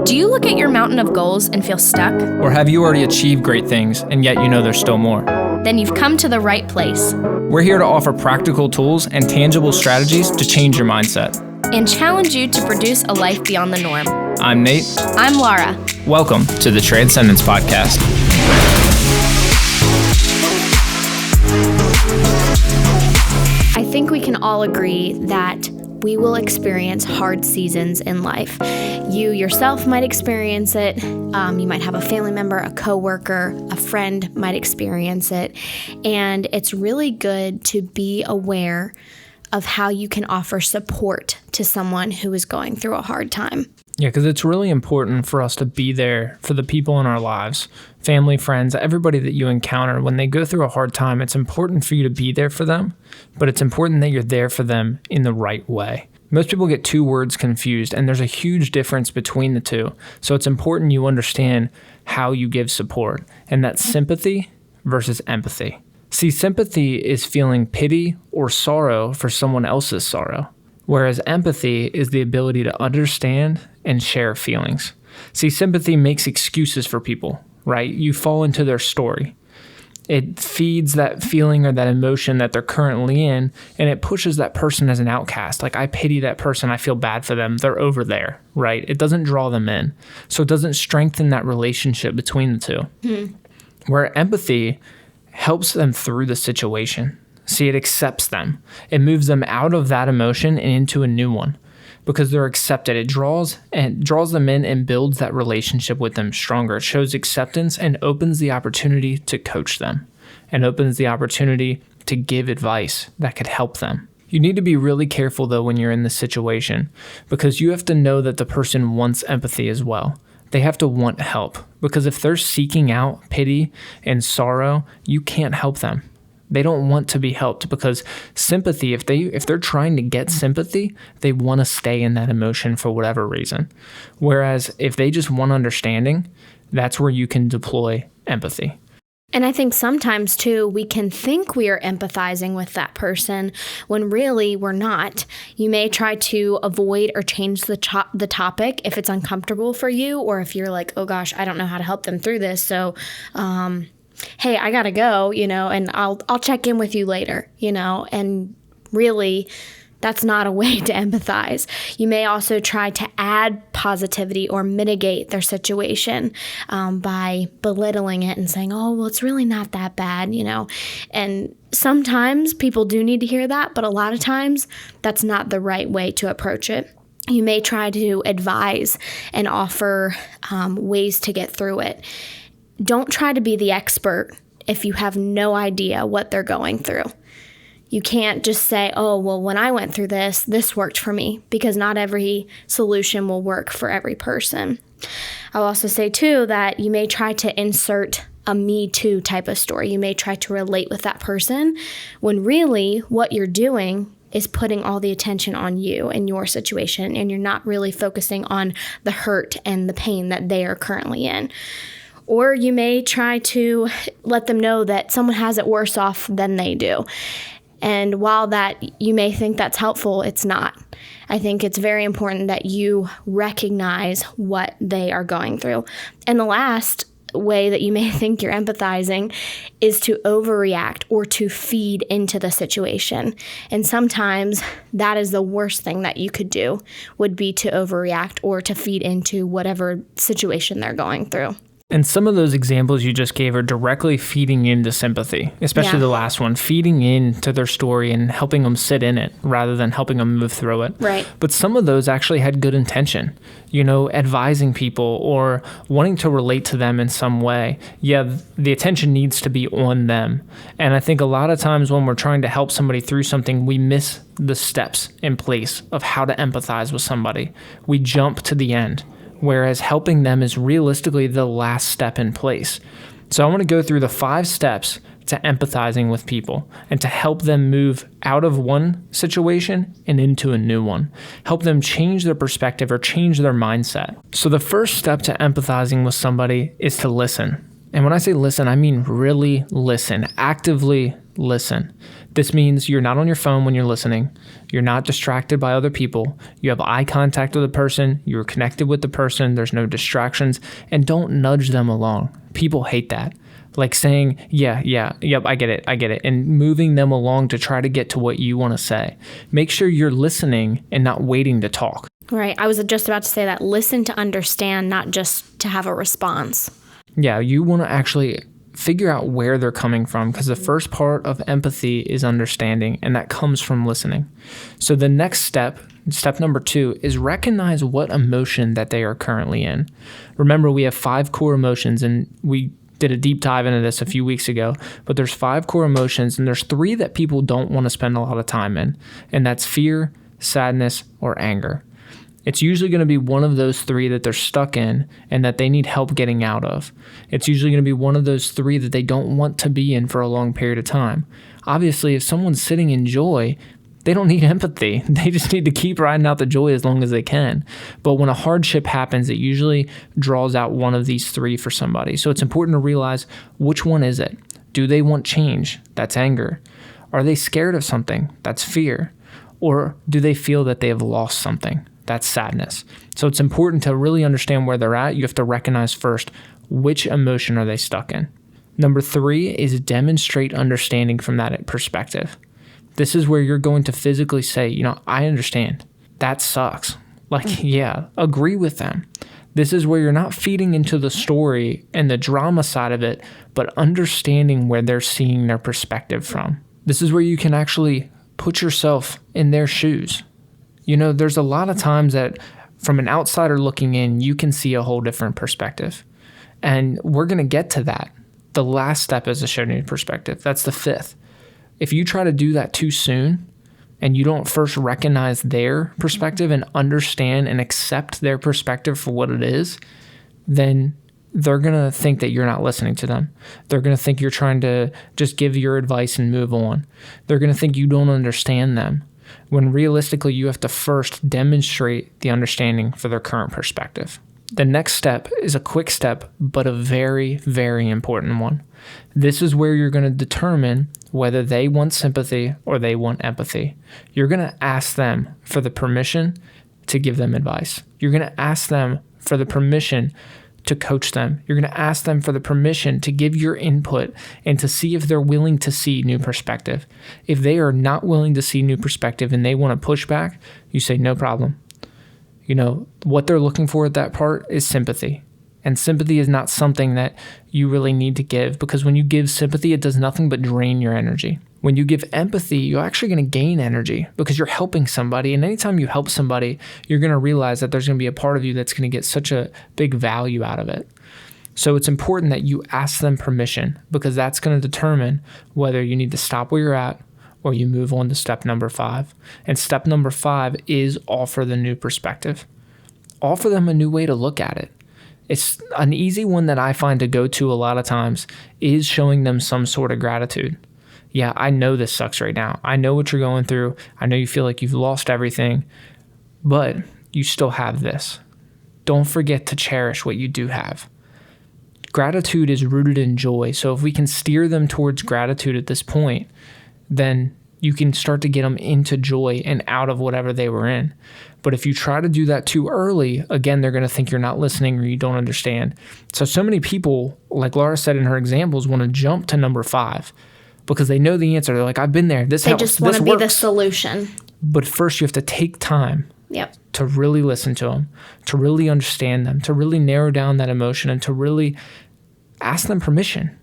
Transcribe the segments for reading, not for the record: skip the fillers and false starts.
Do you look at your mountain of goals and feel stuck? Or have you already achieved great things and yet you know there's still more? Then you've come to the right place. We're here to offer practical tools and tangible strategies to change your mindset. And challenge you to produce a life beyond the norm. I'm Nate. I'm Laura. Welcome to the Transcendence Podcast. I think we can all agree that we will experience hard seasons in life. You yourself might experience it. You might have a family member, a coworker, a friend might experience it. And it's really good to be aware of how you can offer support to someone who is going through a hard time. Yeah, because it's really important for us to be there for the people in our lives, family, friends, everybody that you encounter. When they go through a hard time, it's important for you to be there for them, but it's important that you're there for them in the right way. Most people get two words confused, and there's a huge difference between the two. So it's important you understand how you give support, and that's sympathy versus empathy. See, sympathy is feeling pity or sorrow for someone else's sorrow, whereas empathy is the ability to understand and share feelings. See, sympathy makes excuses for people, right? You fall into their story. It feeds that feeling or that emotion that they're currently in, and it pushes that person as an outcast. Like, I pity that person. I feel bad for them. They're over there, right? It doesn't draw them in. So it doesn't strengthen that relationship between the two. Where empathy helps them through the situation. See, it accepts them. It moves them out of that emotion and into a new one because they're accepted. It draws them in and builds that relationship with them stronger. It shows acceptance and opens the opportunity to coach them and opens the opportunity to give advice that could help them. You need to be really careful, though, when you're in this situation because you have to know that the person wants empathy as well. They have to want help because if they're seeking out pity and sorrow, you can't help them. They don't want to be helped because sympathy, if they're trying to get sympathy, they want to stay in that emotion for whatever reason. Whereas if they just want understanding, that's where you can deploy empathy. And I think sometimes, too, we can think we are empathizing with that person when really we're not. You may try to avoid or change the topic if it's uncomfortable for you, or if you're like, oh gosh, I don't know how to help them through this. So, hey, I gotta go, and I'll check in with you later, and really that's not a way to empathize. You may also try to add positivity or mitigate their situation by belittling it and saying, oh, well, it's really not that bad, and sometimes people do need to hear that, but a lot of times that's not the right way to approach it. You may try to advise and offer ways to get through it. Don't try to be the expert if you have no idea what they're going through. You can't just say, oh, well, when I went through this worked for me, because not every solution will work for every person. I'll also say, too, that you may try to insert a me too type of story. You may try to relate with that person when really what you're doing is putting all the attention on you and your situation, and you're not really focusing on the hurt and the pain that they are currently in. Or you may try to let them know that someone has it worse off than they do. And while that you may think that's helpful, it's not. I think it's very important that you recognize what they are going through. And the last way that you may think you're empathizing is to overreact or to feed into the situation. And sometimes that is the worst thing that you could do, would be to overreact or to feed into whatever situation they're going through. And some of those examples you just gave are directly feeding into sympathy, especially the last one, feeding into their story and helping them sit in it rather than helping them move through it. Right. But some of those actually had good intention, advising people or wanting to relate to them in some way. Yeah, the attention needs to be on them. And I think a lot of times when we're trying to help somebody through something, we miss the steps in place of how to empathize with somebody. We jump to the end. Whereas helping them is realistically the last step in place. So I want to go through the 5 steps to empathizing with people and to help them move out of one situation and into a new one. Help them change their perspective or change their mindset. So the first step to empathizing with somebody is to listen. And when I say listen, I mean really listen, actively listen. This means you're not on your phone when you're listening. You're not distracted by other people. You have eye contact with the person. You're connected with the person. There's no distractions. And don't nudge them along. People hate that. Like saying, yep, I get it, and moving them along to try to get to what you want to say. Make sure you're listening and not waiting to talk. Right. I was just about to say that. Listen to understand, not just to have a response. Yeah, you want to actually figure out where they're coming from, because the first part of empathy is understanding, and that comes from listening. So the next step number 2, is recognize what emotion that they are currently in. Remember, we have 5 core emotions, and we did a deep dive into this a few weeks ago, but there's 5 core emotions, and there's 3 that people don't want to spend a lot of time in, and that's fear, sadness, or anger. It's usually going to be one of those 3 that they're stuck in and that they need help getting out of. It's usually going to be one of those 3 that they don't want to be in for a long period of time. Obviously, if someone's sitting in joy, they don't need empathy. They just need to keep riding out the joy as long as they can. But when a hardship happens, it usually draws out one of these 3 for somebody. So it's important to realize, which one is it? Do they want change? That's anger. Are they scared of something? That's fear. Or do they feel that they have lost something? That's sadness. So it's important to really understand where they're at. You have to recognize first, which emotion are they stuck in? Number 3 is demonstrate understanding from that perspective. This is where you're going to physically say, I understand. That sucks. Agree with them. This is where you're not feeding into the story and the drama side of it, but understanding where they're seeing their perspective from. This is where you can actually put yourself in their shoes. There's a lot of times that from an outsider looking in, you can see a whole different perspective. And we're going to get to that. The last step is to show new perspective. That's the 5th. If you try to do that too soon and you don't first recognize their perspective and understand and accept their perspective for what it is, then they're going to think that you're not listening to them. They're going to think you're trying to just give your advice and move on. They're going to think you don't understand them, when realistically you have to first demonstrate the understanding for their current perspective. The next step is a quick step, but a very, very important one. This is where you're going to determine whether they want sympathy or they want empathy. You're going to ask them for the permission to give them advice. You're going to ask them for the permission to coach them. You're going to ask them for the permission to give your input and to see if they're willing to see new perspective. If they are not willing to see new perspective and they want to push back, you say, no problem. What they're looking for at that part is sympathy. And sympathy is not something that you really need to give, because when you give sympathy, it does nothing but drain your energy. When you give empathy, you're actually going to gain energy because you're helping somebody. And anytime you help somebody, you're going to realize that there's going to be a part of you that's going to get such a big value out of it. So it's important that you ask them permission, because that's going to determine whether you need to stop where you're at or you move on to step number 5. And step number 5 is offer the new perspective. Offer them a new way to look at it. It's an easy one that I find to go to a lot of times is showing them some sort of gratitude. Yeah, I know this sucks right now. I know what you're going through. I know you feel like you've lost everything, but you still have this. Don't forget to cherish what you do have. Gratitude is rooted in joy. So if we can steer them towards gratitude at this point, then you can start to get them into joy and out of whatever they were in. But if you try to do that too early, again, they're going to think you're not listening or you don't understand. So many people, like Laura said in her examples, want to jump to number 5 because they know the answer. They're like, I've been there. This helps. They just want to be the solution. But first you have to take time to really listen to them, to really understand them, to really narrow down that emotion, and to really ask them permission.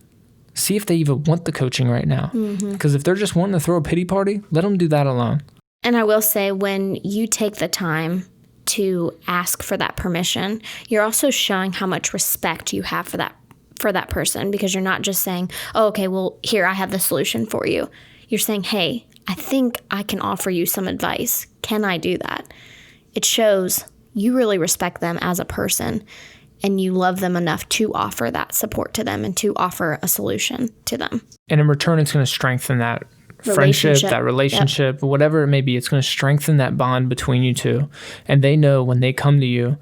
See if they even want the coaching right now. Because if they're just wanting to throw a pity party, let them do that alone. And I will say, when you take the time to ask for that permission, you're also showing how much respect you have for that person, because you're not just saying, oh, okay, well, here, I have the solution for you. You're saying, hey, I think I can offer you some advice. Can I do that? It shows you really respect them as a person, and you love them enough to offer that support to them and to offer a solution to them. And in return, it's going to strengthen that friendship, that relationship, whatever it may be. It's going to strengthen that bond between you two. And they know when they come to you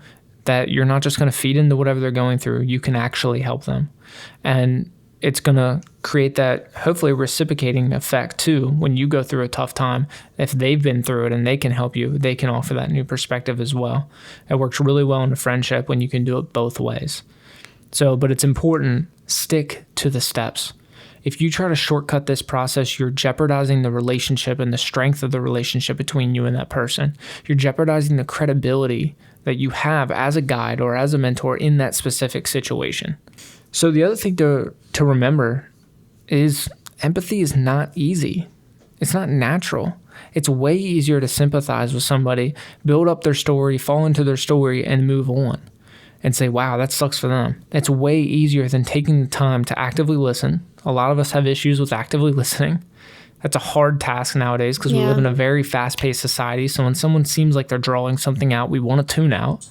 that you're not just going to feed into whatever they're going through. You can actually help them. And it's going to create that hopefully reciprocating effect too. When you go through a tough time, if they've been through it and they can help you, they can offer that new perspective as well. It works really well in a friendship when you can do it both ways. So, but it's important, stick to the steps. If you try to shortcut this process, you're jeopardizing the relationship and the strength of the relationship between you and that person. You're jeopardizing the credibility that you have as a guide or as a mentor in that specific situation. So the other thing to remember is empathy is not easy. It's not natural. It's way easier to sympathize with somebody, build up their story, fall into their story, and move on and say, wow, that sucks for them. It's way easier than taking the time to actively listen. A lot of us have issues with actively listening. That's a hard task nowadays because we live in a very fast-paced society. So when someone seems like they're drawing something out, we want to tune out.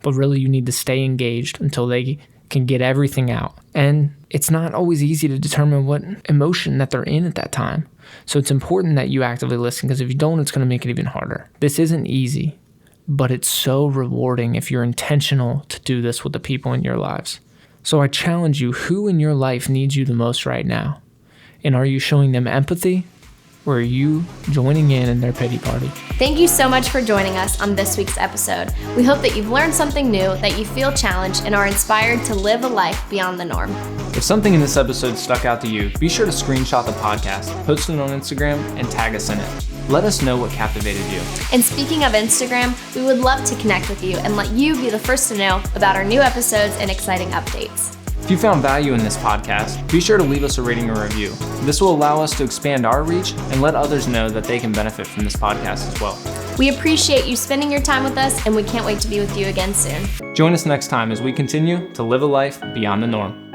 But really, you need to stay engaged until they can get everything out. And it's not always easy to determine what emotion that they're in at that time. So it's important that you actively listen, because if you don't, it's going to make it even harder. This isn't easy, but it's so rewarding if you're intentional to do this with the people in your lives. So I challenge you, who in your life needs you the most right now? And are you showing them empathy, or are you joining in their pity party? Thank you so much for joining us on this week's episode. We hope that you've learned something new, that you feel challenged, and are inspired to live a life beyond the norm. If something in this episode stuck out to you, be sure to screenshot the podcast, post it on Instagram, and tag us in it. Let us know what captivated you. And speaking of Instagram, we would love to connect with you and let you be the first to know about our new episodes and exciting updates. If you found value in this podcast, be sure to leave us a rating or review. This will allow us to expand our reach and let others know that they can benefit from this podcast as well. We appreciate you spending your time with us, and we can't wait to be with you again soon. Join us next time as we continue to live a life beyond the norm.